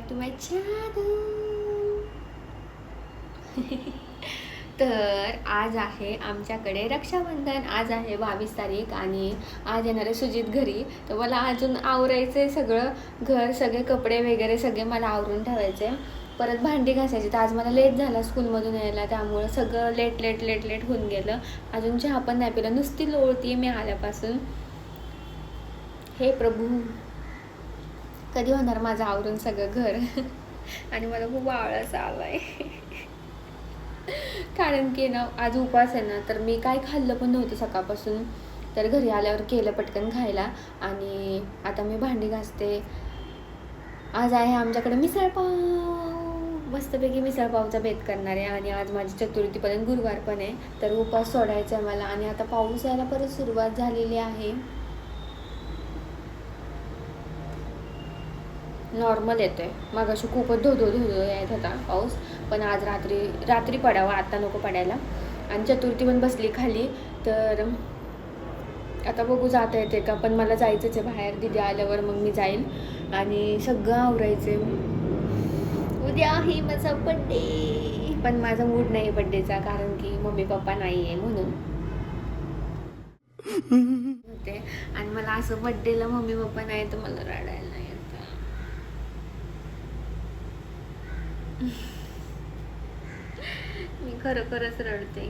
Back to my channel. तर आज आहे आमच्याकडे रक्षाबंधन. आज आहे 22 तारीख आणि आज येणार आहे सुजित घरी. तर मला अजून आवरायचं आहे सगळं, घर, सगळे कपडे वगैरे सगळे मला आवरून ठेवायचे. परत भांडी घासायची. तर आज मला लेट झाला स्कूलमधून यायला, त्यामुळं सगळं लेट होऊन गेलं. अजून चहा पण नाही पिला, नुसती लोळती मी आल्यापासून. हे प्रभू, कधी होणार माझं आवरून सगळं घर. आणि मला खूप आळस आलाय. कारण की ना आज उपवास आहे ना, तर मी काय खाल्लं पण नव्हतं सकाळपासून. तर घरी आल्यावर केलं पटकन खायला. आणि आता मी भांडी घासते. आज आहे आमच्याकडे मिसळपाव. मस्तपैकी मिसळपावचा बेत करणार आहे. आणि आज माझी चतुर्थीपर्यंत गुरुवार पण आहे, तर उपवास सोडायचा आहे मला. आणि आता पाऊस यायला परत सुरुवात झालेली आहे. नॉर्मल येतोय. मगाशी खूपच धो येत होता पाऊस, पण आज रात्री पडावा, आता नको पडायला. आणि चतुर्थी पण बसली खाली, तर आता बघू जाता येते का. पण मला जायचंच आहे बाहेर. दीदी आल्यावर मग मी जाईल आणि सगळं आवरायचे. उद्या आहे माझा बड्डे, पण माझा मूड नाही बड्डेचा, कारण की मम्मी पप्पा नाही आहे म्हणून होते. आणि मला असं बड्डेला मम्मी पप्पा नाही तर मला रडायला नाही. मी खरंच रडते.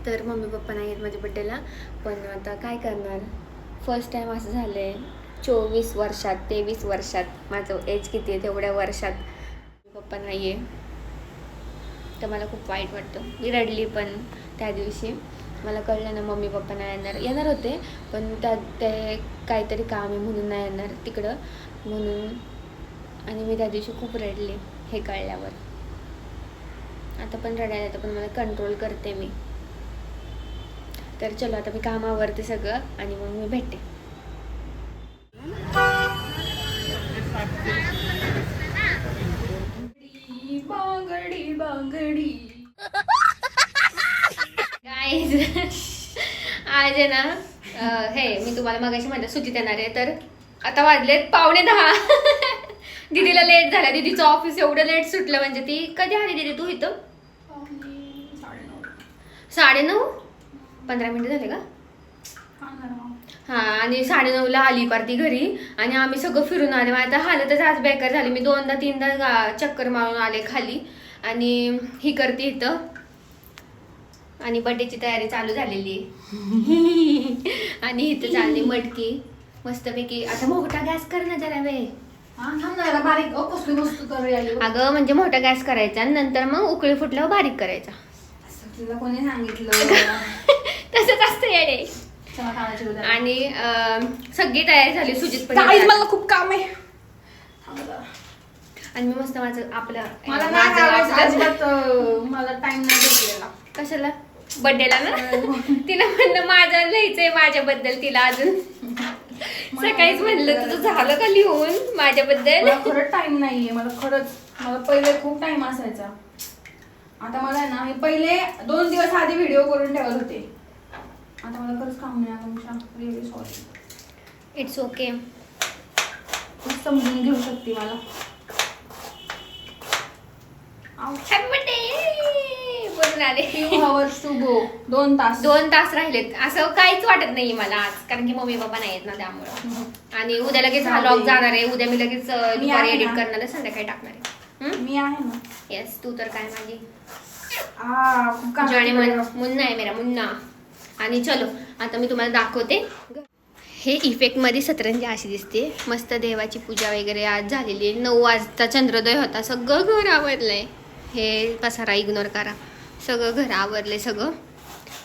तर मम्मी पप्पा नाही आहेत माझ्या बड्डेला, पण आता काय करणार. फर्स्ट टाइम असं झालंय 23 वर्षात, 23 वर्षात. माझं एज किती आहे तेवढ्या वर्षात मम्मी पप्पा नाही आहे. तर मला खूप वाईट वाटतं. मी रडली पण त्या दिवशी. मला कळलं ना मम्मी पप्पा नाही येणार होते, पण ते काहीतरी काम आहे म्हणून नाही येणार तिकडं म्हणून. आणि मी त्या दिवशी खूप रडले हे कळल्यावर. आता पण रडायला येतं, पण मला कंट्रोल करते मी. तर चलो आता मी काम आवरते सगळं आणि मग मी भेटते. बांगडी बांगडी गाईज, आज आहे ना हे मी तुम्हाला मगाशी म्हटलं सुजित येणार आहे. तर आता वाजलेत 9:45. दीदीला लेट झाला. दीदीचं ऑफिस एवढं लेट सुटलं. म्हणजे ती कधी आली दीदी तू इथं? 9:30. 15 मिनिटं झाले का? हा, आणि 9:30ला आली पार्टी घरी. आणि आम्ही सगळं फिरून आले. आता हालतच आज बेकार झाली. मी 2-3दा चक्कर मारून आले खाली. आणि ही करते इथं. आणि बर्थडेची तयारी चालू झालेली आहे. आणि इथं चालली मटकी मस्तपैकी. आता मोठा गॅस कर ना जरा वेळ. अगं म्हणजे मोठा गॅस करायचा आणि नंतर मग उकळी फुटल्यावर बारीक करायचा. तुला कोणी सांगितलं? तसंच असतं येडे. आणि सगळी तयारी झाली. सुजित पण मला खूप काम आहे. आणि मी मस्त माझं आपलं मला टाइम नाही भेटलेला. कशाला? बर्थडेला ना. तिला म्हणलं माझं लिहायचंय माझ्याबद्दल. तिला अजून सकाळीच म्हणलं तुझं झालं का लिहून माझ्याबद्दल. खरंच टाइम नाहीये मला. मला पहिले खूप टाइम असायचा. आता मला ना हे पहिले 2 दिवस आधी व्हिडिओ करून ठेवत होते. आता मला खरंच काम नाही. Really sorry. It's okay. समजून घेऊ शकते मला. बोलून आले. 2 hours to go. 2 तास. 2 तास राहिलेत. असं काहीच वाटत नाही मला आज, कारण की मम्मी पप्पा नाही आहेत ना त्यामुळं. आणि उद्या लगेच हा व्लॉग जाणार आहे. उद्या मी लगेच दुपारी एडिट करणार आहे, संध्याकाळी टाकणार आहे. मी आहे ना. येस, तू तर काय माझी जाणे मुन्ना आहे मेरा मुन्ना. आणि चलो आता मी तुम्हाला दाखवते. हे इफेक्ट मध्ये सतरंजी अशी दिसते. मस्त देवाची पूजा वगैरे आज झालेली आहे. 9 वाजता चंद्रोदय होता. सगळं घर आवरलंय. हे पसारा इग्नोर करा. सगळं घर आवरलंय. सगळं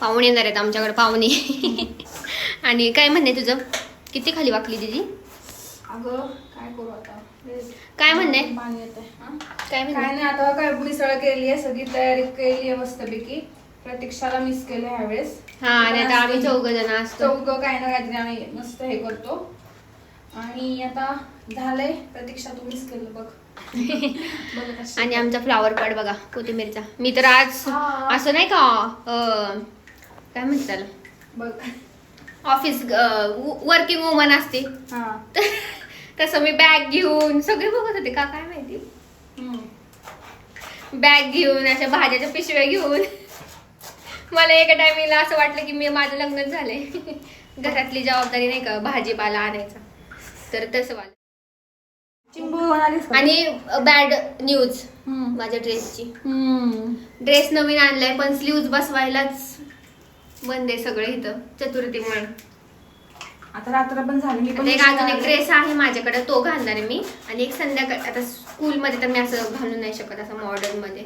पाहुणे येणार आहेत आमच्याकडे, पाहुणे. आणि काय म्हणणे तुझं? किती खाली वाकली दीदी? अगं काय करू आता. काय म्हणणे? पाणी येतंय. काय नाही आता काय मिसळ केली आहे, सगळी तयारी केली आहे मस्तपैकी. प्रतीक्षाला मिस केलं ह्यावेळेस. हा, आणि आता आम्ही 4 जण असतो. 4 काही ना काहीतरी आम्ही मस्त हे करतो. आणि आता झालंय. प्रतीक्षा तू मिस केलं बघ. आणि आमचा फ्लावर पॉट बघा कोथिंबीरचा. मी तर आज असं नाही का काय म्हणतात त्याला बघ ऑफिस वर्किंग वुमन असते हा. तसं मी बॅग घेऊन सगळे बघत होते का काय माहिती, बॅग घेऊन अशा भाज्याच्या पिशव्या घेऊन मला एका टायमिंगला असं वाटलं की माझं लग्नच झालंय. घरातली जबाबदारी नाही का भाजीपाला आणायचा, तर तसं वाटलं. चिंबू म्हणालीस का? आणि बॅड न्यूज हम्म. माझ्या ड्रेसची. हम्म. ड्रेस नवीन आणलाय पण स्लीव्ज बसवायलाच बंद आहे सगळं इथं चतुर्थीमुळे. आता रात्र पण झाली, मी पण एक अजून एक ड्रेस आहे माझ्याकडे, तो घालणार आहे मी. आणि एक संध्याकाळ, आता स्कूलमध्ये तर मी असं घालून नाही शकत असं मॉडर्न मध्ये,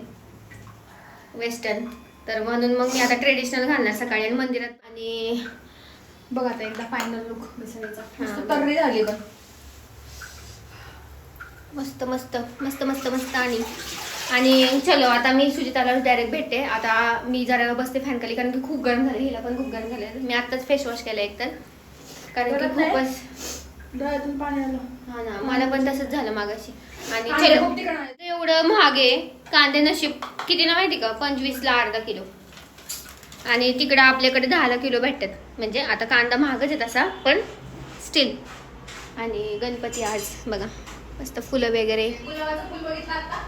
वेस्टर्न, तर म्हणून मग मी आता ट्रेडिशनल घालणार सकाळी आणि मंदिरात. आणि बघ आता एकदा फायनल लुक बसायचा. हा, मस्त बघ. तर्री झाली बघ. मस्त मस्त मस्त मस्त मस्त. आणि चलो आता मी सुजिताला डायरेक्ट भेटते. आता मी जरा बसते फॅन खाली, कारण की खूप गरम झालं, हिला पण खूप गरम झालं. मी आत्ताच फेस वॉश केलं एकतर, कारण की गरम नाही? खूपच डोळ्यातून पाणी आलं. हा ना, मला पण तसंच झालं मागाशी. आणि कांदे चलो, खूप तिखट आहेत. एवढं महाग आहे कांदे. नशीब किती ना माहिती का, 25ला अर्धा किलो. आणि तिकडं आपल्याकडे 10 किलो भेटतात. म्हणजे आता कांदा महागच आहे तसा, पण स्टील. आणि गणपती आज बघा, मस्त फुलं वगैरे. गुलाबाचं फुल बघितलं आता?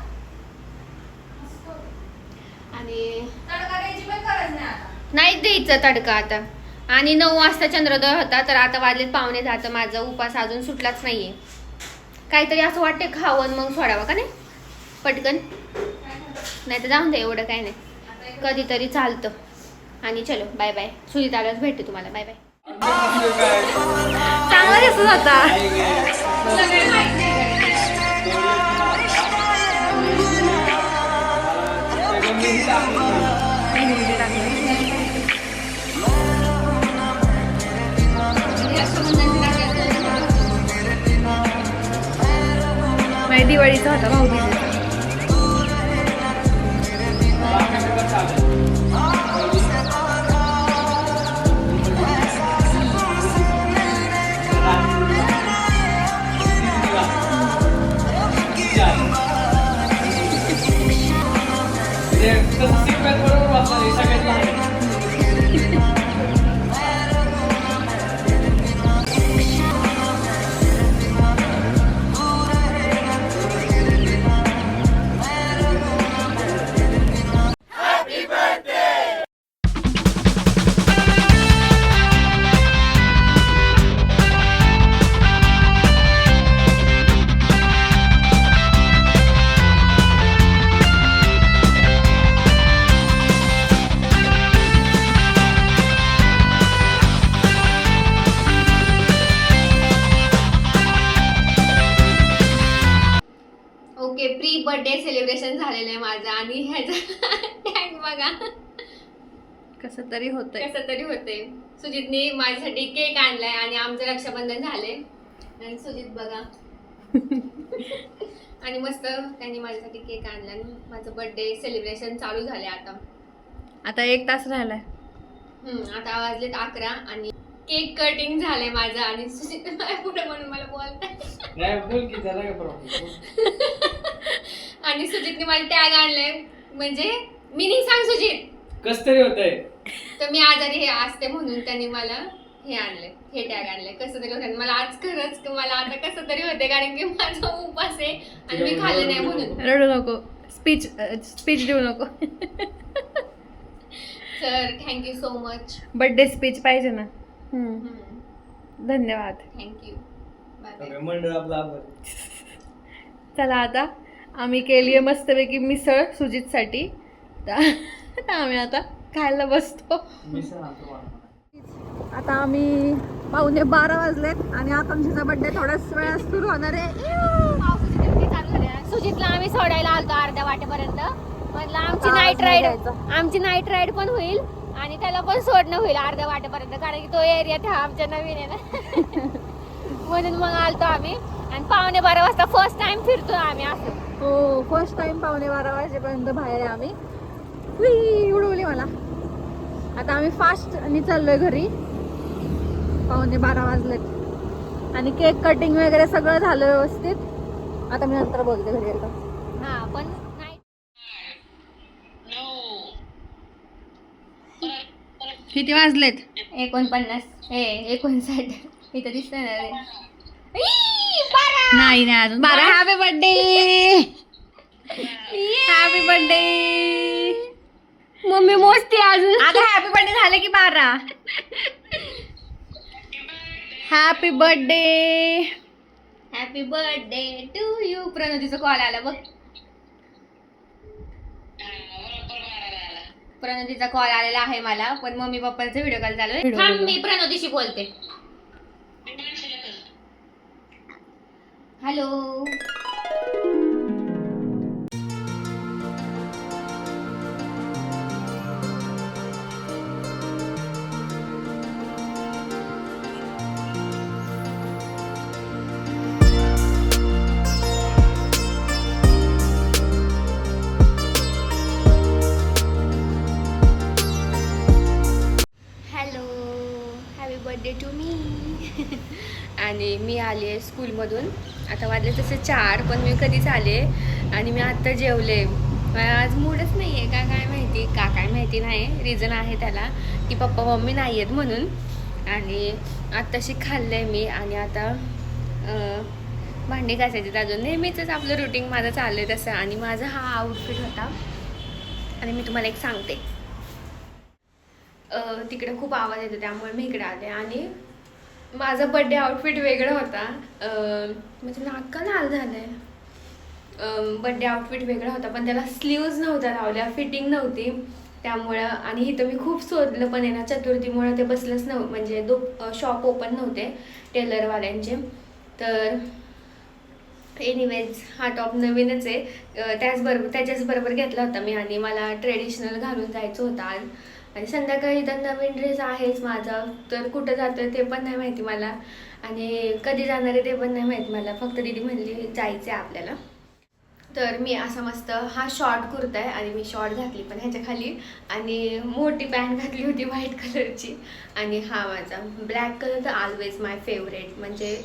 आणि तडका द्यायची पण गरज नाही आता. नाही द्यायचं तडका आता. आणि 9 वाजता चंद्रोदय होता, तर आता वाजलेत 9:45. तर माझा उपास अजून सुटलाच नाहीये. काहीतरी असं वाटते खावं मग सोडावं का नाही पटकन, नाही तर जाऊन दे, एवढं काय नाही, कधीतरी चालतं. आणि चलो बाय बाय, सुजितालाच भेटते तुम्हाला. Bye bye. चांगला दिसत होता. तुला काही माहित नाही का? दिवाळीचा होता भाऊबीजेचा. ओके, प्री बर्थडे सेलिब्रेशन झालेलं आहे माझं. आणि ह्याचा टॅग बघा कसं तरी होतंय. कसं तरी होतंय. सुजितने माझ्यासाठी केक आणलाय आणि आमचं रक्षाबंधन झाले. आणि सुजित बघा आणि मस्त त्यांनी माझ्यासाठी केक आणला आणि माझं बर्थडे सेलिब्रेशन चालू झाले. आता 1 तास राहिलाय. आता वाजलेत 11 आणि केक कटिंग झालंय माझं. आणि सुजित पुढे म्हणून मला बोलताय. आणि सुजितने मला टॅग आणलाय, म्हणजे मिनिंग सांग सुजित. कस तरी होतंय. तर मी आजारी हे असते म्हणून त्यांनी मला हे आणलंय, हे टॅग आणलंय. कसं तरी होतं मला आज, खरंच मला आता कसं तरी होते, कारण की माझा उपास आहे आणि मी खाल्लं नाही म्हणून. रडू नको, स्पीच देऊ नको. Sir thank you so much. Birthday speech पाहिजे ना. धन्यवाद. थँक्यू. Bye bye. मंडळ आपला आभार. चला आता आम्ही केली आहे मस्तपैकी मिसळ सुजितसाठी. तर आम्ही आता खायला बसतो. आता आम्ही 11:15 वाजलेत आणि आकांक्षीचा बर्थडे थोड्याच वेळात सुरू होणार आहे. सुजितला आम्ही सोडायला आलतो अर्ध्या वाटेपर्यंत. म्हटलं आमची आता नाईट आज राईड, नाही जायचं. आमची नाईट राईड पण होईल आणि त्याला पण सोडणं होईल अर्ध्या वाटेपर्यंत, कारण की तो एरिया हा आमच्या नवीन आहे ना. म्हणून मग आलतो आम्ही. आणि 11:15 वाजता फर्स्ट टाइम फिरतो आम्ही असं. हो, फर्स्ट टाइम 11:15 वाजेपर्यंत बाहेर आहे आम्ही. हुई, उडवली मला. आता आम्ही फास्ट आणि चाललोय घरी. 11:15 वाजलेत आणि केक कटिंग वगैरे सगळं झालं व्यवस्थित. आता मी नंतर बोलते घरी एकदा. हा पण किती वाजलेत? 49 59 इथं दिसतंय ना रे. नाही नाही अजून 12. Happy birthday, happy birthday. Mummy मोजते अजून. आता हॅपी बर्थडे झाले की 12. Happy birthday. Happy birthday to you. प्रणोदीचा कॉल आला बघ. प्रणोदीचा कॉल आलेला आहे मला, पण मम्मी पप्पांचा व्हिडिओ कॉल चालू आहे. थांब, मी प्रणोदीशी बोलते. Hello. Hello, happy birthday to me. आणि मी आले स्कूलमधून. आता वाजले तसे 4, पण मी कधीच आले आणि मी आत्ता जेवले. मला आज मूडच नाही आहे का काय माहिती, का काय माहिती नाही. रिझन आहे त्याला की पप्पा मम्मी नाही आहेत म्हणून. आणि आत्ताशी खाल्लं आहे मी आणि आता भांडी घासायची अजून. नेहमीचंच आपलं रुटीन माझं चाललं आहे तसं. आणि माझा हा आउटफिट होता. आणि मी तुम्हाला एक सांगते, तिकडे खूप आवाज येतो त्यामुळे मी इकडे आले. आणि माझा बड्डे आउटफिट वेगळा होता. म्हणजे नाका लाल झालं आहे. बड्डे आउटफिट वेगळा होता, पण त्याला स्लीव्ज नव्हत्या लावल्या, फिटिंग नव्हती त्यामुळं. आणि इथं मी खूप शोधलं पण आहे ना, चतुर्थीमुळं ते बसलंच नव्हतं. म्हणजे शॉप ओपन नव्हते टेलरवाल्यांचे. तर एनिवेज हा टॉप नवीनच आहे. त्याच्याचबरोबर घेतला होता मी. आणि मला ट्रेडिशनल घालून जायचं होतं आज. आणि संध्याकाळी तर नवीन ड्रेस आहेच माझा. तर कुठं जातं ते पण नाही माहिती मला, आणि कधी जाणार आहे ते पण नाही माहिती मला. फक्त दीदी म्हणली जायचं आहे आपल्याला. तर मी असा मस्त हा शॉर्ट कुर्ता आहे आणि मी शॉर्ट घातली पण ह्याच्या खाली, आणि मोठी पॅन्ट घातली होती व्हाईट कलरची. आणि हा माझा ब्लॅक कलर तर ऑलवेज माय फेवरेट. म्हणजे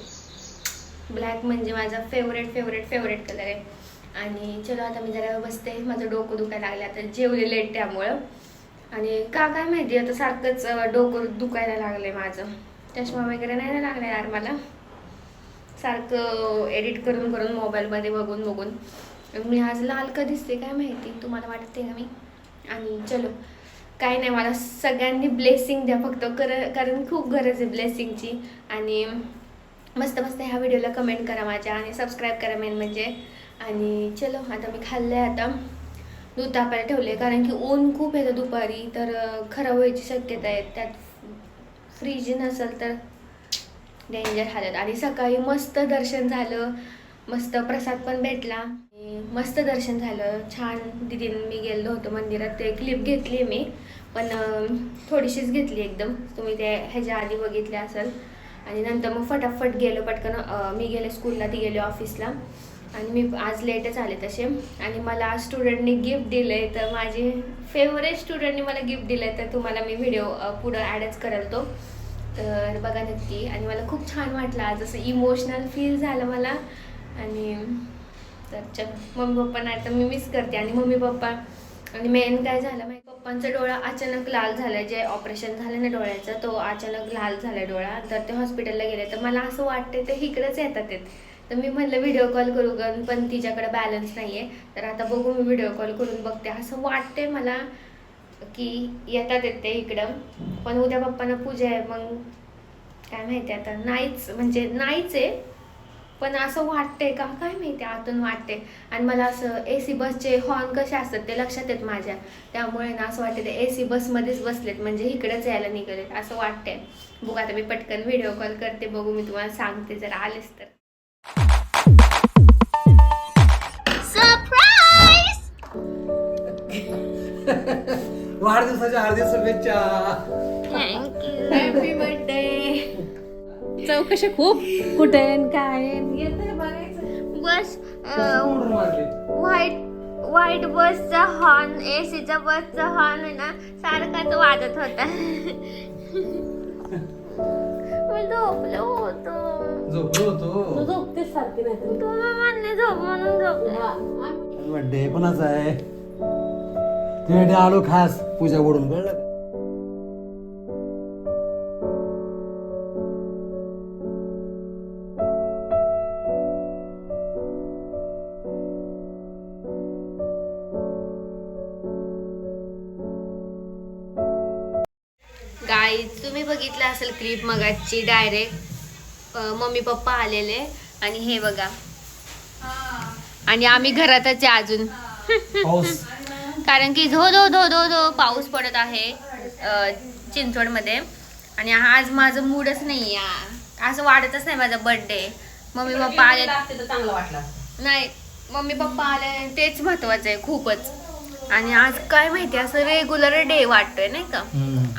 ब्लॅक म्हणजे माझा फेवरेट कलर आहे. आणि चलो आता मी जरा बसते. माझं डोकं दुखायला लागलं आता, जेवले लेट त्यामुळं. आणि का काय माहिती आता सारखंच डोकं दुखायला लागलंय माझं. चष्मा वगैरे नाही ना लागला यार मला. सारखं एडिट करून मोबाईलमध्ये बघून मी आज लाल का दिसते काय माहिती, तुम्हाला वाटते का मी. आणि चलो काही नाही, मला सगळ्यांनी ब्लेसिंग द्या फक्त, कारण खूप गरज आहे ब्लेसिंगची. आणि मस्त ह्या व्हिडिओला कमेंट करा माझ्या, आणि सबस्क्राईब करा मेन म्हणजे. आणि चलो आता मी खाल्लं आहे. आता दूध तापायला ठेवले कारण की ऊन खूप येतं दुपारी, तर खराब व्हायची शक्यता आहे. त्यात फ्रीज नसेल तर डेंजर हालत. आणि सकाळी मस्त दर्शन झालं, मस्त प्रसाद पण भेटला, मस्त दर्शन झालं छान. दीदीन मी गेलो होतो मंदिरात, ते क्लिप घेतली मी, पण थोडीशीच घेतली एकदम. तुम्ही ते ह्याच्या आधी बघितले असेल. आणि नंतर मग फटाफट गेलो पटकन. मी गेले स्कूलला, ती गेले ऑफिसला. आणि मी आज लेटच आले तसे. आणि मला स्टुडंटनी गिफ्ट दिलं आहे, तर माझी फेवरेट स्टुडंटनी मला गिफ्ट दिलं आहे, तर तुम्हाला मी व्हिडिओ पुढं ॲडच करेल तो, तर बघा नक्की. आणि मला खूप छान वाटलं आज, असं इमोशनल फील झालं मला. आणि तर मम्मी पप्पा नाही तर मी मिस करते. आणि मम्मी पप्पा, आणि मेन काय झालं माझ्या पप्पांचा डोळा अचानक लाल झाला, जे ऑपरेशन झालं ना डोळ्याचं, तो अचानक लाल झाला डोळा. तर ते हॉस्पिटलला गेले, तर मला असं वाटते ते इकडेच येतात. तर मी म्हटलं व्हिडिओ कॉल करू पण तिच्याकडे बॅलन्स नाही आहे. तर आता बघू, मी व्हिडिओ कॉल करून बघते. असं वाटते मला की येतात ते इकडं, पण उद्या पप्पांना पूजा आहे, मग काय माहिती आता. नाहीच आहे, पण असं वाटतंय का काय माहिती, आतून वाटते. आणि मला असं AC बसचे हॉर्न कसे असतात ते लक्षात येत माझ्या, त्यामुळे ना असं वाटतं ते AC बसमध्येच बसलेत, म्हणजे इकडेच यायला निघालेत असं वाटतंय. बघू आता मी पटकन व्हिडिओ कॉल करते, बघू मी तुम्हाला सांगते जर आलेच तर. सरप्राईज! वाढदिवसाच्या हार्दिक शुभेच्छा. थँक्यू. Happy birthday. चौकशी खूप कुठे काय येते बघायचं. बस व्हाईट बसचा हॉर्न, ACचा बसचा हॉर्न आहे ना, सारखाच वाजत होता. मी झोपलो होतो. झोपलो झोपतेच सारखी नाही तर. तुम्ही म्हणले झोप म्हणून झोपले. बर्थडे कोणाचा आहे? तुझ्याकडे आलो खास पूजा ओढून, कळलं का? गाईज तुम्ही बघितलं असेल क्लिप मगाची डायरेक्ट मम्मी पप्पा आलेले आणि हे बघा आणि आम्ही घरातच आहे अजून पाऊस कारण की धो धो धो धो धो पाऊस पडत आहे चिंचवडमध्ये आणि आज माझं मूडच नाही असं वाटतच नाही माझा बर्थडे मम्मी पप्पा आले चांगलं वाटलं नाही मम्मी पप्पा आले तेच महत्वाचं आहे खूपच आणि आज काय माहिती असं रेग्युलर डे वाटतोय नाही का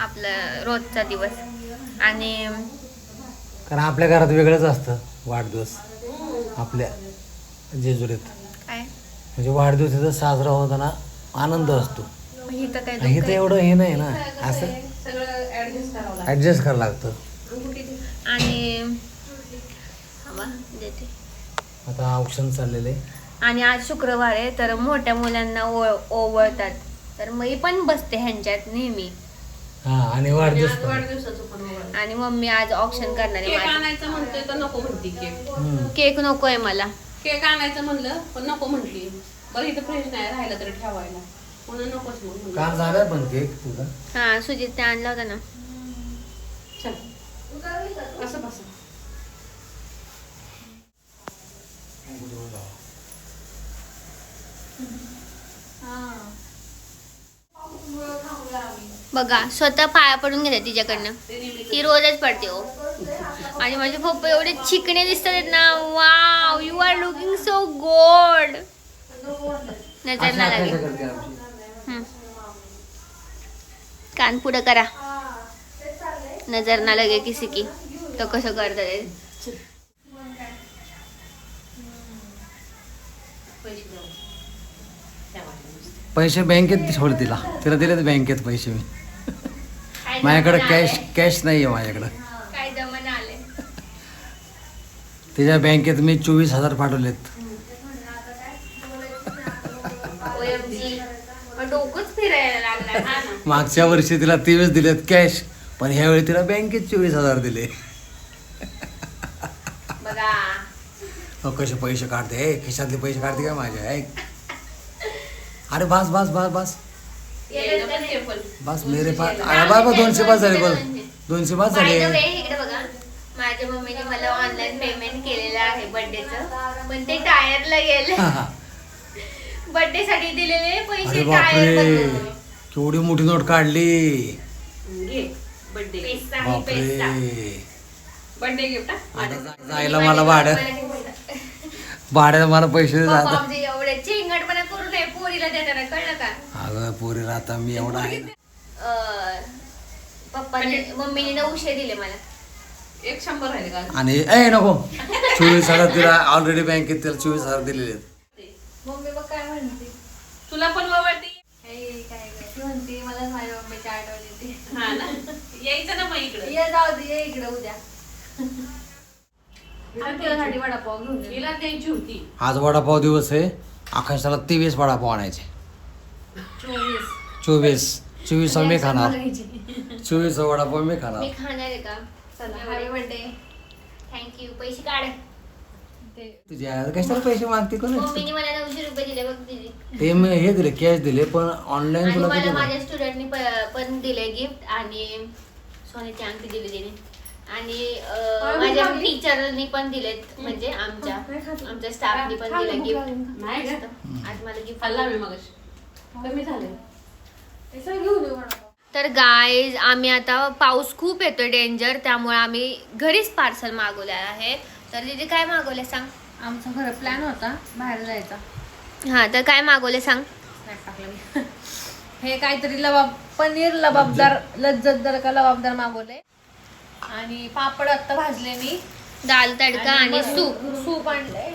आपला रोजचा दिवस आणि कारण आपल्या घरात वेगळंच असतं वाढदिवस आपल्या जेजुरीत काय म्हणजे वाढदिवस इथं साजरा होताना आनंद असतो इथं काय आणि इथं एवढं हे नाही ना असं सगळं ऍडजस्ट करावं लागतं आणि थांबा, देते. आता औक्षण चाललेले आणि आज शुक्रवार आहे तर मोठ्या मुलांना ओवळतात तर मी पण बसते ह्यांच्यात नेहमी हा आणि वाढदिवस पण. वाढदिवसाचं पण बघा. आणि मम्मी आज ऑप्शन करणार आहे केक माझं. आणायचं म्हणतोय तर नको म्हणती केक केक नकोय मला केक आणायचं म्हणलं पण नको म्हटली बरं इथं फ्रेश नाही राहिलं तरी ठेवायला म्हणून नकोच मग म्हणलं. काल झालाय पण केक तुझा हा सुजित ते आणला होता ना चल असं बस बघा स्वतः पाया पडून घेते तिच्याकडनं ती रोजच पडते हो आणि माझे पप्पा एवढे चिकणे दिसतात ना wow you are looking so गोड नजर ना लागे हम्म. कान पुढं करा नजर ना लगे किसी की तो कसं करतात पैसे बँकेत ठेवले तिला तिला दिले बँकेत पैसे मी माझ्याकडे कॅश नाही आहे माझ्याकडं काय जमन आले तिच्या बँकेत मी 24,000 पाठवलेत OMG. मग डोकंच फिरायला लागला हा ना. मागच्या वर्षी तिला 23 दिलेत कॅश पण ह्यावेळी तिला बँकेत 24,000 दिले बघा कसे पैसे काढते खिशातले पैसे काढते का माझ्या ऐक अरे बस बस बस बस बस मेरे पास अरे बाबा 200 पास झाले बस 200 पास By the झाले way, इकडे बघा माझ्या मम्मीने मला ऑनलाईन पेमेंट केलेलं आहे बर्थडेचं पण ते टायरला गेलं बर्थडे साठी दिलेले पैसे अरे टायर बापरे बनवून. केवढी मोठी नोट काढली पैसा ही पैसा. बापरे बर्थडे गिफ्ट आता जायला मला भाड्यात मला पैसे पप्पा जातात आमचे एवढे चिंगटपणा करू नये पोरीला देताना कळलं का अगं पोरीला आता मी एवढा आहे ना. पप्पाने मम्मीने 900 दिले मला 100 राहिले का आणि ए नको 24,000 तिला ऑलरेडी बँकेत तिला 24,000 दिलेले आहेत. मम्मी बघ काय म्हणते तुला पण वळती काय ती म्हणते मला माझ्या मम्मीची आठवण येते हा ना यायचं ना मग इकडे ये जाऊ दे ये इकडे उद्या तुझ्यासाठी वडापाव घेऊन ये. हिला द्यायची होती आज वडापाव दिवस आहे आकाशाला 23 वडापाव आणायचे 24 मी खाणार 24 वडापाव मी खाणार मी खाणार आहे का चला हॅपी बर्थडे थँक्यू पैसे काढ तुझ्या कशाला पैसे मागते कोण मम्मीने मला 900 रुपये दिले बघ दिदी ते मी हे दिले कॅश दिले पण ऑनलाईन आणि तुला मला किती माझ्या स्टुडंटनी पण दिले गिफ्ट आणि सोन्याची अंगठी दिली तिने आणि माझ्या टीचरनी पण दिलेत म्हणजे आमच्या स्टाफनी पण दिलं गिफ्ट नाही का आज मला गिफ्ट खाल्ला मी मगाशी कमी झाले तर गाईज आम्ही आता पाऊस खूप येतोय डेंजर त्यामुळे आम्ही घरीच पार्सल मागवले आहे तर दीदी काय मागवले सांग आमचा खरं प्लॅन होता बाहेर जायचा हा तर काय मागवले सांग हे काहीतरी पनीर लबाबदार लज्जतदार का लबाबदार मागवले आणि पापड आत्ता भाजले मी दाल तडका आणि सूप आणले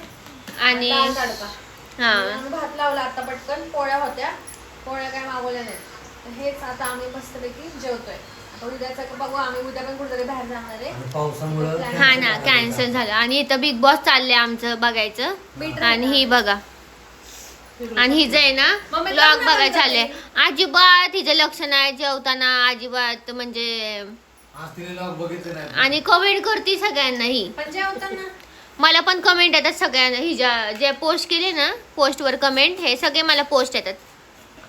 आणि दाल तडका हा भात लावला आता पटकन पोळ्या होत्या पोळ्या काय मागवल्या नाही तर हेच आता आम्ही मस्तपैकी जेवतोय आता उद्याचं बघू आम्ही उद्या पण कुठेतरी बाहेर जाणार आहे पावसामुळं हा ना कॅन्सल झालं आणि इथं बिग बॉस चाललंय आमचं बघायचं आणि ही बघा आणि हिचं आहे ना मम्मी ब्लॉग थांब ना, बघायचं थांब ना. झालंय अजिबात हिचं लक्ष नाही जेवताना अजिबात म्हणजे आज तिने लॉग बघितले नाही आणि कमेंट करते सगळ्यांना ही पण जेवताना मला पण कमेंट येतात सगळ्यांना हिच्या जे पोस्ट केले ना पोस्टवर कमेंट हे सगळे मला पोस्ट येतात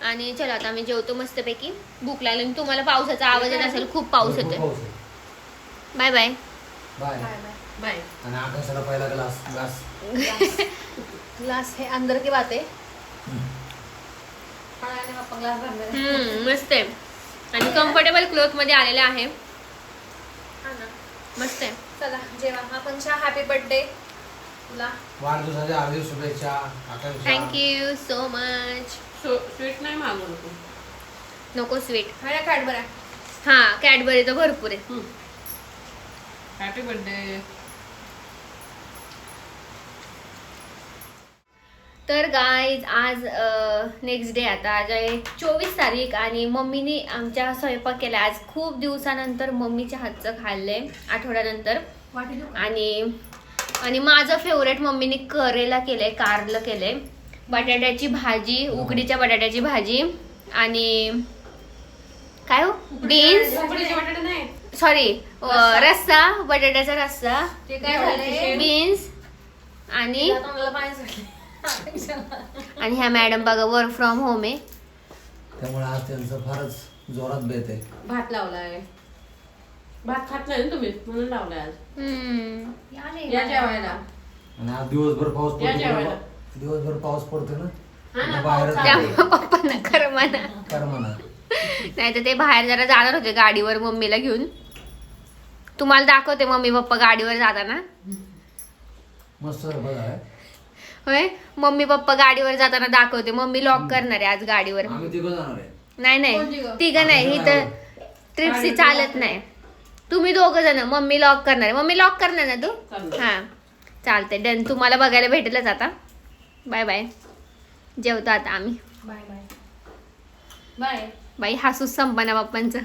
आणि चला आता आम्ही जेवतो मस्तपैकी. भूक लागली आणि तुम्हाला पावसाचा आवाज येत असेल, खूप पाऊस भरपूर येतोय. पाऊस आहे. Bye bye. बाय. बाय. आणि आकाशाला पहिला ग्लास ग्लास ग्लास है अंदर की बात है. ग्लास भरले. मस्त आहे आणि कम्फर्टेबल क्लोथ मध्ये आलेले आहे. मस्त आहे. चला जेवा. आकांक्षा हॅपी बर्थडे तुला. वाढदिवसाच्या हार्दिक शुभेच्छा Akanksha. Thank you so much. Sweet नाही मागवलं तू. नको स्वीट. हा कॅडबरा. हा कॅडबरी तर भरपूर आहे. Happy birthday. तर गाईज आज नेक्स्ट डे. आता आज आहे 24 तारीख आणि मम्मीने आमच्या स्वयंपाक केला आज. खूप दिवसानंतर मम्मीच्या हातचं खाल्लंय, आठवड्यानंतर. आणि माझं फेवरेट मम्मीने करेला केलंय, कारलं केलंय, बटाट्याची भाजी, उकडीच्या बटाट्याची भाजी आणि काय हो बीन्स, उकडीचे बटाटे नाही. सॉरी रस्सा, बटाट्याचा रस्सा, ते काय झालंय बीन्स आणि मला पाणी सुटले. आणि ह्या मॅडम बघा वर्क फ्रॉम होम आहे. त्यामुळे आज त्यांचं फारच जोरात बेत आहे. भात लावलाय. भात खात नाही ना तुम्ही म्हणून लावलाय आज. या जेवायला. आणि आज दिवसभर पाऊस या पडतो जेवायला. ना. दिवसभर पाऊस पडतो ना. हा ना, मग बाहेरच पाऊस जातो. त्यामुळे पप्पांना खरं म्हणा. कर म्हणा. नाही तर ते बाहेर जरा जाणार होते गाडीवर मम्मीला घेऊन. तुम्हाला दाखवते मम्मी पप्पा गाडीवर जाताना. मस्त बघा हे. होय मम्मी पप्पा गाडीवर जाताना दाखवते. मम्मी लॉक करणार आहे आज गाडीवर. आम्ही तिघं जाणार आहे. नाही कोण नाही तिघं? तिघं नाही, ही तर ट्रिप्सी चालत नाही. तुम्ही दोघं जण. मम्मी लॉक करणार आहे. मम्मी लॉक करणार ना तू. चालतंय. हा चालतंय डन. तुम्हाला बघायला भेटेलच आता. Bye bye. जेवतो आता आम्ही. Bye bye bye. बाई हसूच संपना पप्पांचं.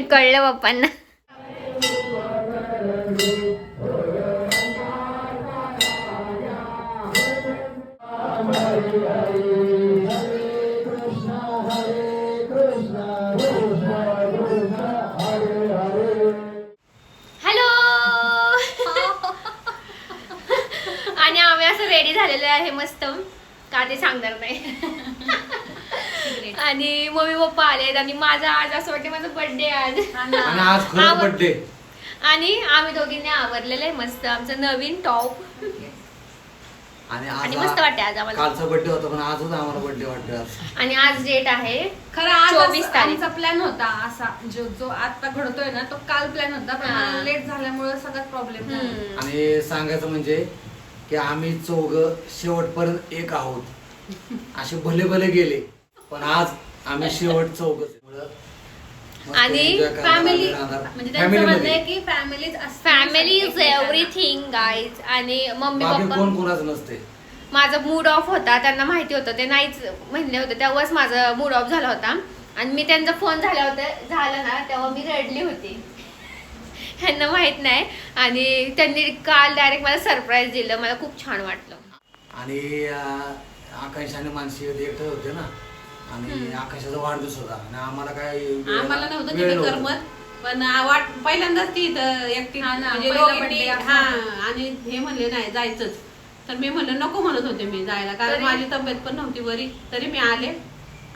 कळलं पप्पांना. हॅलो. आणि आम्ही असं रेडी झालेलो आहे मस्त. का ते सांगणार नाही. आणि मम्मी पप्पा आलेत आणि माझा आज असं वाटतं माझा बर्थडे आज. आणि आज खरंच बर्थडे. आणि आम्ही दोघींनी आवरलेलं आहे मस्त आमचं नवीन टॉप. आणि आणि आज मस्त वाटते आज आम्हाला. कालचा बर्थडे होता पण आजच आम्हाला बर्थडे वाटतोय आज. आणि आज डेट आहे खरं आज 24 तारीख. आमचा प्लॅन होता असा जो आता घडतोय ना तो काल प्लॅन होता पण हा. मला लेट झाल्यामुळे सगळ्यात प्रॉब्लेम झाला. हम्म. आणि सांगायचं म्हणजे की आम्ही चौघं शेवटपर्यंत एक आहोत. असे भले भले गेले पण आज आम्ही शेवट चौघच. आणि फॅमिली म्हणजे त्यांचं म्हणणं आहे की फॅमिलीच असते. Family is everything guys. आणि मम्मी बाकी पप्पा कोण कोणाच नसते. माझा मूड ऑफ होता. त्यांना माहिती होतं ते नाहीच म्हणले होते तेव्हाच माझा मूड ऑफ झाला होता. आणि मी त्यांचा फोन झाला ना तेव्हा मी रडली होती. ह्यांना माहित नाही. आणि त्यांनी काल डायरेक्ट मला सरप्राईज दिलं. मला खूप छान वाटलं. आणि आकाशाने मानसी एकटे होते ना. आणि आकाशाचा वाढदिवस होता आणि आम्हाला काय आम्हाला नव्हतं वेळ तिथे नव्हता. करमत पण वाट पहिल्यांदाच ती इथं एकटी हा ना, म्हणजे पहिला दोघींनी birthday असं हा होतं. आणि हे म्हणले नाही जायचंच. तर मी म्हणलं नको म्हणत होते मी जायला कारण तरी- माझी तब्येत पण नव्हती बरी. तरी मी आले.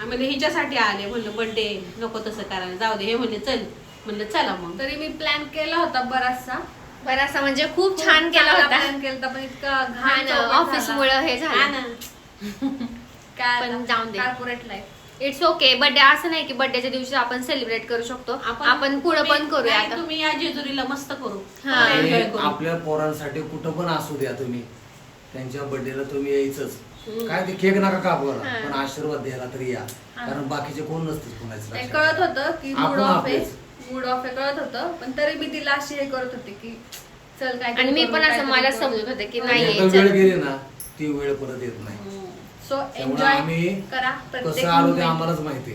आम्हाला हिच्यासाठी आले. म्हणलं बर्थडे नको तसं करायला जाऊ दे. हे म्हणले चल. म्हणलं चला मग. तरी मी प्लॅन केला होता बराचसा. बराचसा म्हणजे खूप छान केला होता. प्लॅन केला पण इतका हा घाण ना चौकट ऑफिस झाला. मुळे हे हा झालं. ना. काय पण जाऊन दे. Corporate life. It's okay. Birthday असं नाही की बर्थडेच्या दिवशी आपण सेलिब्रेट करू शकतो. आपण पुढे पण करूया नाही, आता. तुम्ही या जेजुरीला मस्त करू. हा. एन्जॉय आणि करू. आपल्या पोरांसाठी कुठं पण असू द्या तुम्ही त्यांच्या बर्थडेला तुम्ही यायचंच. काय ते केक नका कापू हा. पण आशीर्वाद द्यायला तरी या. कारण बाकीचे कोण नसतील कोणाचं नाही लक्षात. कळत होतं की मूड आपण ऑफ आहे. आपलेच. मूड ऑफ आहे कळत होतं पण तरी मी तिला अशी हे करत होते की चल काय आणि मी पण असं मला समजत होते की नाही एकदा यायचं. वेळ गेली ना ती वेळ परत येत नाही. सो त्यामुळे एन्जॉय आम्ही करा कसं आलो ते moment. आम्हालाच माहिती.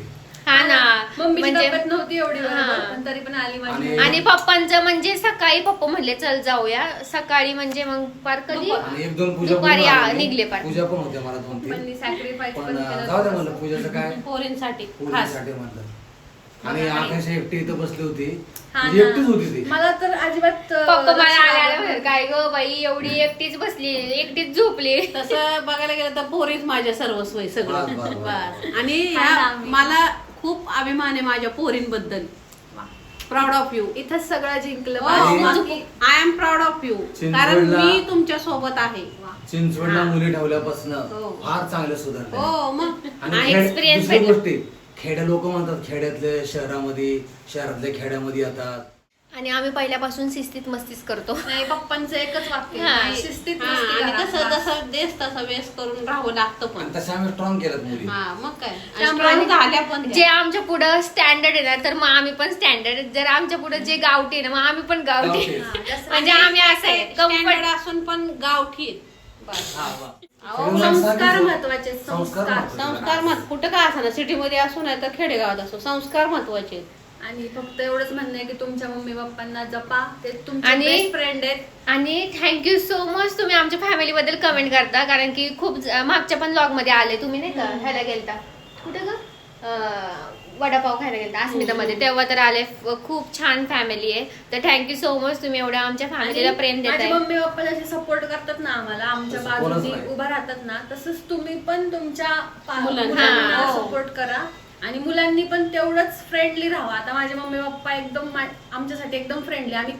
हा ना मम्मीची म्हणजे तब्येत नव्हती एवढी बरोबर, हा. पण तरी पण आली माझी आणि- आणि पप्पांचं म्हणजे सकाळी पप्पा म्हणले चल जाऊया. सकाळी म्हणजे मग पार कधी आणि एक दोन पूजा दुपारी पण झाली. निघले पार. पूजा पण होत्या मला 2-3 पण सॅक्रिफाईस पण पण केलं जाऊ दे म्हणलं पूजाचं काय पोरींसाठी खास. पूजेसाठी म्हणलं आणि आकाश एकटी इथं बसली होती, हा म्हणजे ना. एकटीच होती ती. मला तर अजिबात पप्पा मला लक्ष आल्या लागत आल्या नाही. काय ग बाई एवढी एकटीच बसली एकटीच झोपली. तसं बघायला गेलं तर पोरीच माझ्या सर्वस्व आहे सगळं. बस, बस, बस. बस. आणि हा ना, ह्या आम्ही. मला खूप अभिमान आहे माझ्या पोरींबद्दल. Proud of you. इथंच सगळं जिंकलं आणि- बाकी- I am proud of you. कारण मी तुमच्या सोबत आहे. चिंचवडला मुली ठेवल्यापासून हो. फार चांगलं सुधारलं. हो मग आणि experience दुसरी भेटला. गोष्टी खेड्या लोक म्हणतात खेड्यातले शहरातल्या खेड्यामध्ये येतात. आणि आम्ही पहिल्यापासून शिस्तीत मस्तीच करतो. नाही पप्पांचं एकच वाक्य हा. आहे, शिस्तीत हा, मस्ती आणि करा. कसं जसं देश तसं वेस करून राहावं लागतं पण. आणि तशा आम्ही स्ट्रॉंग केल्यात मुली. हा मग काय आणि त्यामुळे strong झाल्या पण जे त्या. आमच्या पुढं स्टँडर्ड आहे ना तर मग आम्ही पण स्टँडर्ड. जर आमच्या पुढे जे गावठी आहे ना मग आम्ही पण गावठी. गावठी. हा, जसं म्हणजे आम्ही असं आहे Standard कम्फर्ट. असून पण गावठी आहेत. बस. हा, वा. अहो, सगळं मला संस्कार सांगितलं. महत्वाचे, संस्कार. महत्वाचे. संस्कार कुठं का असं सिटीमध्ये असू नाही तर खेडेगावात असो संस्कार महत्वाचे. आणि फक्त एवढंच म्हणणं आहे की तुमच्या मम्मी पप्पांना जपा, ते तुमचे आणि- बेस्ट फ्रेंड आहेत. आणि थँक्यू सो मच तुम्ही आमच्या फॅमिली बद्दल कमेंट करता. कारण की खूप मागच्या पण ब्लॉग मध्ये आले तुम्ही नाही का ह्याला गेलता कुठं ग वडापाव खायला गेलता अस्मितामध्ये तेव्हा तर आले. खूप छान फॅमिली आहे. तर थँक्यू सो मच तुम्ही एवढ्या आमच्या फॅमिलीला प्रेम माझे देताय. मम्मी पप्पा जसे सपोर्ट करतात ना आम्हाला, आमच्या तसं कोणच बाजूने नाही. उभा राहतात ना, तसंच तुम्ही पण तुमच्या मुलांना. हा. हो. सपोर्ट करा. आणि मुलांनी पण तेवढंच फ्रेंडली राहावं. आता माझे मम्मी पप्पा एकदम आमच्यासाठी एकदम फ्रेंडली. आम्ही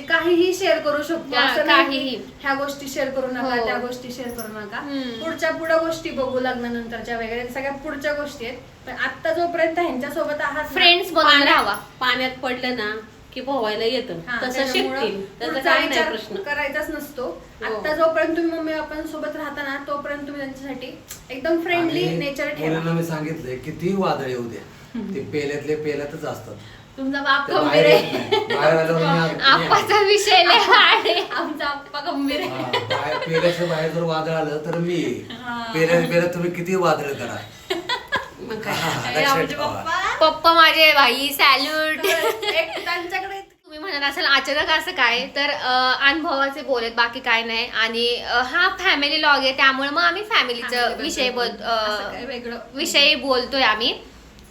काहीही शेअर करू शकतो. हा, असं नाही की काहीही. ह्या गोष्टी शेअर करू नका, हो. त्या गोष्टी शेअर करू नका. हम्म. पुढच्या गोष्टी बघू लग्नानंतरच्या वगैरे सगळ्या पुढच्या गोष्टी आहेत. पण आता जोपर्यंत ह्यांच्यासोबत आहात ना, फ्रेंड्स बनून राहावा. पाण्यात पडलं ना की पोहायला येतं हा, तसं त्याच्यामुळं शिकतील. त्याचा पुढचा काय नाही विचार प्रश्न. करायचाच नसतो. हो. आता जोपर्यंत तुम्ही मम्मी पप्पांसोबत राहता ना तोपर्यंत तुम्ही त्यांच्यासाठी एकदम फ्रेंडली आणि नेचर ठेवा. मुलींना मी सांगितलंय किती वादळ येऊ द्या ते पेल्यातले पेल्यातच असतात. तुमचा बाप ते गंभीर बाहेर आहे. येत नाही. बाहेर आल्यावर मी आप्पाचा विषय लय hard आहे. आमचा आप्पा गंभीर आहे. हा, पेल्याच्या बाहेर जर वादळ आलं तर मी हा. पेल्यात तुम्ही किती वादळ करा. मग काय. हा, हे लक्षात आमचे ठेवा. पप्पा पप्पा माझे भाई सॅल्यूट. एक त्यांच्याकडे तुम्ही म्हणत असाल अचानक असं काय तर अनुभवाचे बोलत बाकी काय नाही. आणि हा फॅमिली लॉग आहे त्यामुळे मग आम्ही फॅमिलीचं विषय असं काय वेगळं विषयी बोलतोय आम्ही.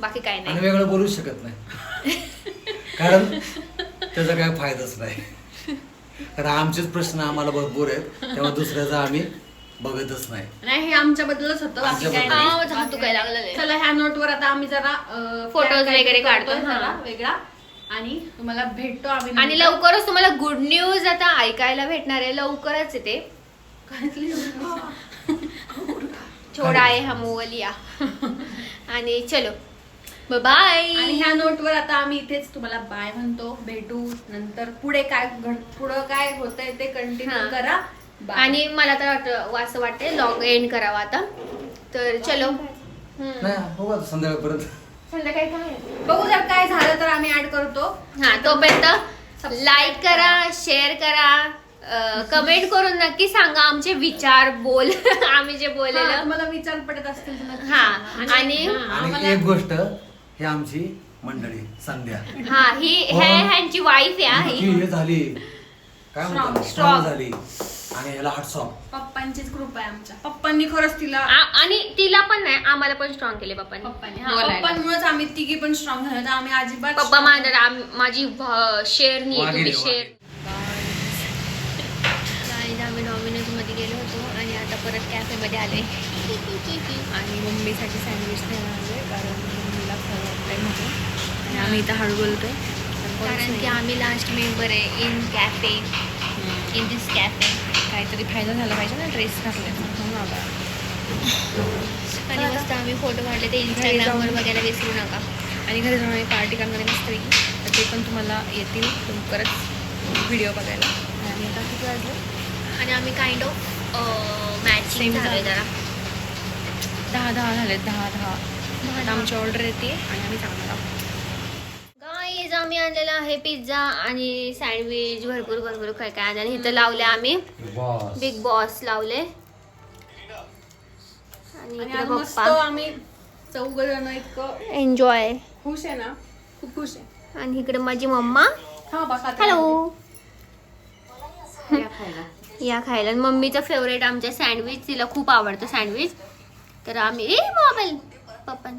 बाकी काय आणि नाही. वेगळं बोलू शकत नाही कारण त्याचा काय फायदाच नाही. कारण आमचेच प्रश्न आम्हाला भरपूर आहेत तेव्हा दुसऱ्याचा आम्ही बघतच नाही. नाही, हे आमच्याबद्दलच होतं, बाकी काय आमच्याबद्दल. हा, नाही. हातू काय लागलेलं आहे. चला ह्या नोटवर आता आम्ही जरा Photos काहीतरी वगैरे काढतो. करतोय जरा हा. वेगळा. आणि तुम्हाला भेटतो आम्ही आणि नंतर. लवकरच तुम्हाला गुड न्यूज आता ऐकायला भेटणार आहे. लवकरच येते. छोडा आहे हम वो लिया. आणि चलो बाय. आणि ह्या नोटवर आता आम्ही इथेच तुम्हाला बाय म्हणतो. भेटू नंतर. पुढं काय होतंय ते कंटिन्यू हा. करा. Bye. आणि मला तर असं वाटतंय लॉग एंड करावा आता. तर चलो. नाही बघू आता संध्याकाळपर्यंत. संध्याकाळी काय आहे? बघू जर काय झालं तर आम्ही ऍड करतो. हा तोपर्यंत लाईक करा, शेअर करा, कमेंट करून नक्की सांगा आमचे विचार बोल आम्ही जे हा, बोललेलं. तुम्हाला विचार पडत असतील तर नक्की हा. सांगा. आणि आणि एक गोष्ट ही आमची मंडळी संध्या हा ही ह्यांची वाईफ आहे हा ही ही. हे झाली काय म्हणतात Strong. स्ट्रॉंग झाली आणि ह्याला हॅट्स ऑफ. पप्पांचीच कृपा आहे आमच्या. पप्पांनी खरंच तिला आणि तिला पण नाही आम्हाला पण स्ट्रॉंग केले पप्पांनी. बोलायला. पप्पांमुळेच आम्ही तिघी पण स्ट्रॉंग झालो. आम्ही अजिबात पप्पा म्हणतात माझी शेअर नाही तुम्ही वाघिणी, शेअर. आम्ही डॉमिनोज मध्ये गेलो होतो आणि आता परत कॅफे मध्ये आले. आणि मम्मीसाठी सँडविच खायला आलोय कारण मम्मीला खायला नको. आणि आम्ही इथं हळू बोलतोय कारण की आम्ही लास्ट मेंबर आहे in cafe in this cafe. काहीतरी फायदा झाला पाहिजे ना ड्रेस घातल्याचा. आणि मस्त आम्ही फोटो काढले ते इंस्टाग्रामवर बघायला विसरू नका. आणि घरी जाऊन आम्ही पार्टी करणार आहे मस्तपैकी. तर ते पण तुम्हाला येतील लवकरच व्हिडिओ बघायला. आणि आता किती वाजलं? आणि आम्ही काइंड ऑफ मॅचिंग Same झालोय झालं. जरा. 10 झाले 10. आता आमची ऑर्डर येते आणि आम्ही सांगणार आहोत. गाईज आम्ही आणलेला आहे पिझ्झा आणि सँडविच भरपूर काय काय आणि इथं लावले आम्ही बिग बॉस लावले. आणि आणि इकडे आज मस्त पप्पा आम्ही 4 जण इतकं एन्जॉय. खुश आहे ना, खूप खुश आहे. आणि इकडे माझी मम्मा. हा बघा हॅलो. या खायला. या खायला. आणि मम्मीचं फेवरेट आमच्या सँडविच. तिला खूप आवडतं सँडविच. तर आम्ही मोबाईल पप्पा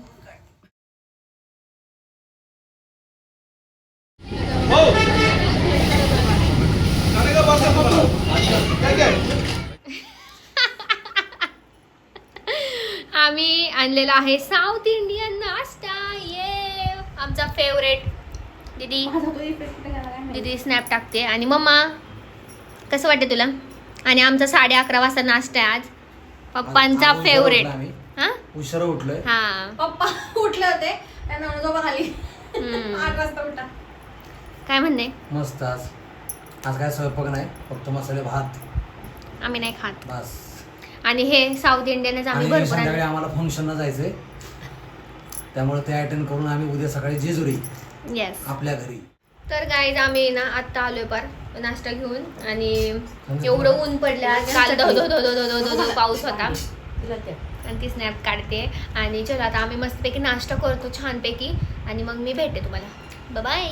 आणलेला आहे साऊथ इंडियन नाश्ता. ये आमचा फेवरेट. दीदी माझा तो इफेक्ट काय झाला काय माहिती. दीदी स्नॅप टाकते. आणि मम्मा कसं वाटतं तुला? आणि आमचा 11:30 वाजता नाश्ता आहे आज. पप्पांचा आज उशिरा फेवरेट. उठलो आम्ही. हा उशिरा उठलोय. हा पप्पा उठले होते त्यांना म्हणून झोपा खाली. हम्म. 8 वाजता उठा. काय म्हणणे? मस्त आज काय स्वयंपाक नाही, फक्त मसाले भात आम्ही नाही खात. बस. आणि हे साऊथ इंडियनच आम्ही आणि भरपूर संध्याकाळी आणलं. आम्हाला फंक्शनला जायचंय, त्यामुळे ते अटेंड करून आम्ही उद्या सकाळी जेजुरी येस. आपल्या घरी. तर गाईज आम्ही ना आत्ता आलोय पार नाश्ता घेऊन. आणि एवढं ऊन पडलं आज. काल धो धो धो धो धो धो धो पाऊस होता. आणि ती स्नॅप काढते. आणि चलो आता आम्ही मस्तपैकी नाश्ता करतो छानपैकी. आणि मग मी भेटते तुम्हाला. बाय.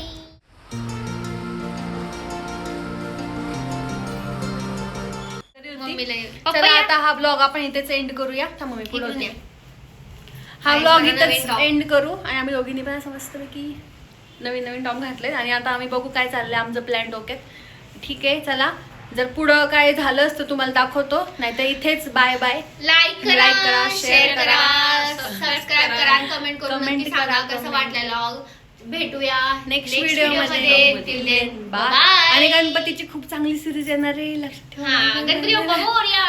चला आता हा ब्लॉग आपण इथेच एंड करूया. थांबा मी पुढे इकडून होते. या. हा आणि ब्लॉग मला नवीन इथेच top. एंड करू. आणि आम्ही दोघींनी पण असं मस्तपैकी नवीन नवीन टॉप घातलेत. आणि आता आम्ही बघू काय चाललंय आमचं प्लॅन डोक्यात. ठीक आहे चला, जर पुढं काय झालंच तर तुम्हाला दाखवतो. नाहीतर इथेच बाय बाय. लाईक Like करा, शेअर share करा, करा, सबस्क्राईब करा आणि कमेंट करून Comment नक्की सांगा करा, कसं comment. वाटलं व्लॉग. भेटूया नेक्स्ट next व्हिडिओ video मध्ये. Till then, bye. bye. आणि गणपतीची खूप चांगली सिरीज येणार आहे, लक्षात ठेवा. हा गणपती बाप्पा मोरया.